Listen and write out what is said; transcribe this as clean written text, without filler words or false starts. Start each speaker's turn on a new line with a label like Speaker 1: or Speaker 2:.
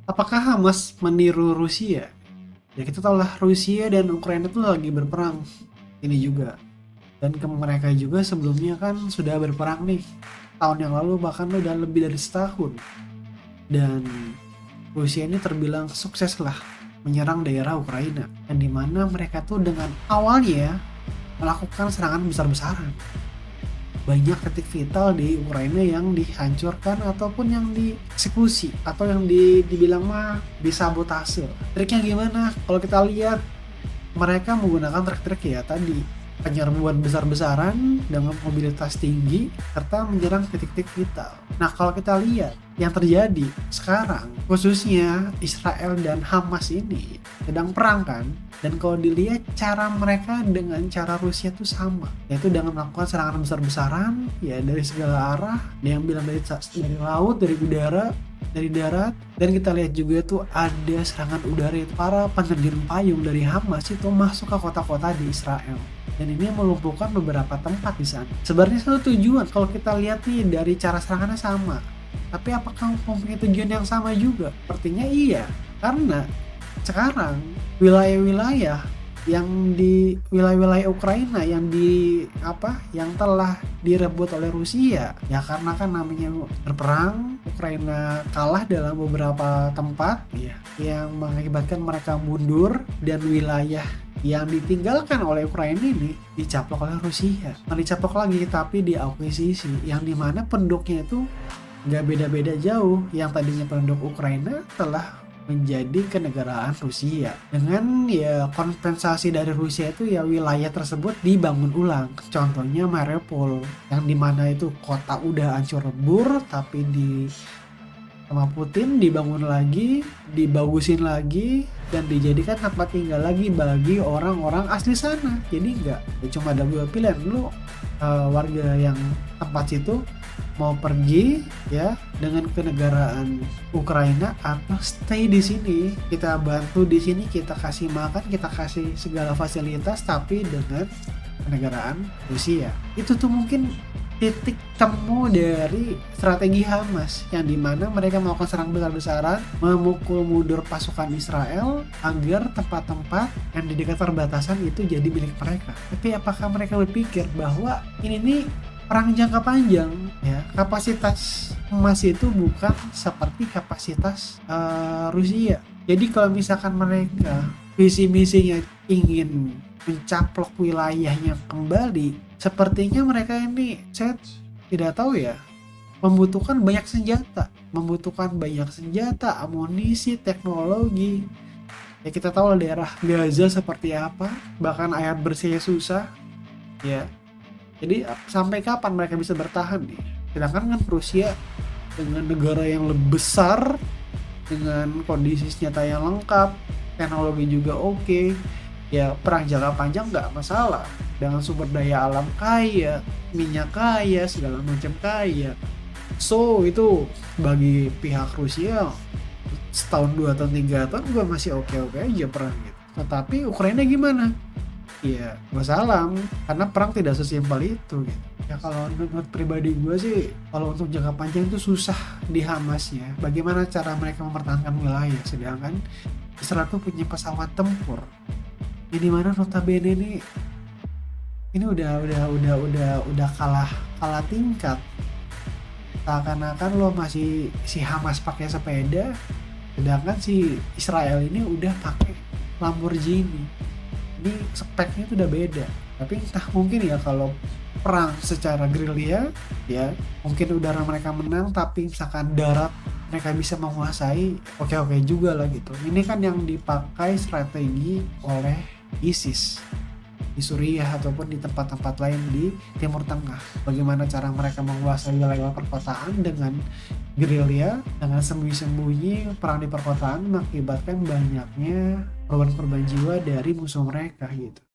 Speaker 1: Apakah Hamas meniru Rusia? Ya kita tahu lah Rusia dan Ukraina tuh lagi berperang ini juga. Dan ke mereka juga sebelumnya kan sudah berperang nih tahun yang lalu, bahkan udah lebih dari setahun. Dan Rusia ini terbilang sukses lah menyerang daerah Ukraina, yang dimana mereka tuh dengan awalnya melakukan serangan besar-besaran. Banyak titik vital di Ukraina yang dihancurkan ataupun yang dieksekusi atau yang dibilang mah disabotase. Triknya gimana? Kalau kita lihat mereka menggunakan trik-trik ya tadi, penyerbuan besar-besaran dengan mobilitas tinggi serta menyerang titik-titik vital. Nah, kalau kita lihat yang terjadi sekarang, khususnya Israel dan Hamas ini sedang perang kan, dan kalau dilihat cara mereka dengan cara Rusia itu sama, yaitu dengan melakukan serangan besar-besaran ya dari segala arah, yang bilang dari laut, dari udara, dari darat. Dan kita lihat juga tuh ada serangan udara, itu para penerjun payung dari Hamas itu masuk ke kota-kota di Israel, dan ini melumpuhkan beberapa tempat di sana. Sebenarnya satu tujuan, kalau kita lihat nih dari cara serangannya sama, tapi apakah mempunyai tujuan yang sama juga? Sepertinya iya, karena sekarang wilayah-wilayah yang di wilayah-wilayah Ukraina yang telah direbut oleh Rusia ya, karena kan namanya berperang, Ukraina kalah dalam beberapa tempat ya, yang mengakibatkan mereka mundur, dan wilayah yang ditinggalkan oleh Ukraina ini dicaplok oleh Rusia. Nah, dicaplok lagi tapi diakuisisi, yang dimana penduduknya itu nggak beda-beda jauh. Yang tadinya penduduk Ukraina telah menjadi kenegaraan Rusia, dengan ya kompensasi dari Rusia itu ya wilayah tersebut dibangun ulang. Contohnya Mariupol, yang dimana itu kota udah hancur lebur, tapi sama Putin dibangun lagi, dibagusin lagi, dan dijadikan tempat tinggal lagi bagi orang-orang asli sana. Jadi nggak ya cuma ada dua pilihan, lu warga yang tempat situ mau pergi ya dengan kenegaraan Ukraina, atau stay di sini, kita bantu di sini, kita kasih makan, kita kasih segala fasilitas, tapi dengan kenegaraan Rusia. Itu tuh mungkin titik temu dari strategi Hamas, yang dimana mereka melakukan serang besar-besaran, memukul mundur pasukan Israel agar tempat-tempat yang di dekat perbatasan itu jadi milik mereka. Tapi apakah mereka berpikir bahwa ini nih perang jangka panjang ya? Kapasitas emas itu bukan seperti kapasitas Rusia. Jadi kalau misalkan mereka visi misinya ingin mencaplok wilayahnya kembali, sepertinya mereka ini, saya tidak tahu ya, membutuhkan banyak senjata, amunisi, teknologi. Ya kita tahu lah daerah Gaza seperti apa, bahkan air bersihnya susah ya. Jadi sampai kapan mereka bisa bertahan nih? Sedangkan kan Rusia dengan negara yang lebih besar, dengan kondisi senjata yang lengkap, teknologi juga oke, ya perang jangka panjang nggak masalah. Dengan sumber daya alam kaya, minyak kaya, segala macam kaya. So itu bagi pihak Rusia setahun, 2 tahun, 3 tahun gue masih oke-oke aja perang gitu. Tetapi Ukraina gimana? Ya wassalam, karena perang tidak sesimpel itu gitu. Ya kalau menurut pribadi gue sih, kalau untuk jangka panjang itu susah di Hamas ya. Bagaimana cara mereka mempertahankan wilayah, sedangkan Israel tuh punya pesawat tempur. Ini dimana notabene ini udah kalah tingkat. Seakan-akan lo masih si Hamas pakai sepeda, sedangkan si Israel ini udah pakai Lamborghini. Ini speknya itu udah beda. Tapi entah, mungkin ya kalau perang secara gerilya ya mungkin udara mereka menang, tapi misalkan darat mereka bisa menguasai, oke juga lah gitu. Ini kan yang dipakai strategi oleh ISIS di Suriah ataupun di tempat-tempat lain di Timur Tengah. Bagaimana cara mereka menguasai wilayah perkotaan dengan gerilya, dengan sembunyi-sembunyi perang di perkotaan, mengakibatkan banyaknya korban-korban jiwa dari musuh mereka gitu.